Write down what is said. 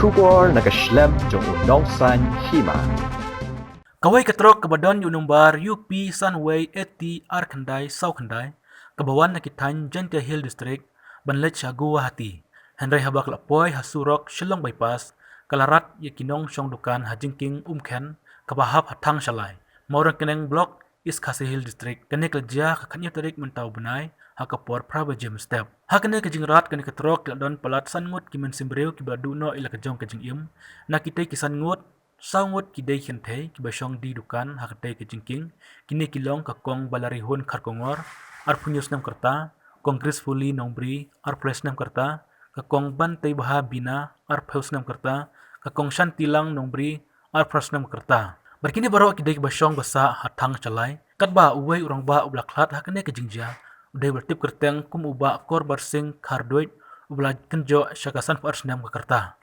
Kubor nakaslem jong Nongshong Hima. Kawai ka Trok kabadon yung numbar UP Sunway 80 Arkandai Saukandai kabawan na kitan Gentia Hill District banlet siya Guwahati Henry habak lapoy hasurok Shillong Bypass kalarat Nongshong Dukan hajingking Umken kabahap Thangshalai maurang keneng block East Khasi Hill District kani kelja kakanya tarik mentau benai hakapor private gym step hakane kajingrat kani ka Trok don palat san Ngut kimen simbreu kibaduno ila kajong kajing im nakitay kisan Ngut Sangot kidai hintay kibasong di Dukan hakatay kajingking kini kilong kakong balarihon karkongor ar punyos nam karta kong gracefully nombri ar pres nam karta kakong bantay baha bina ar peus nam karta kakong shantilang nombri ar pres nam karta barkini baro kidai kibasong basa hatang chalai katba uway urang ba ubla Khlad hakane kajingja uday bertip kerteng kum uba kor barsing kardoit ubla kenjo syakasan pars nam karta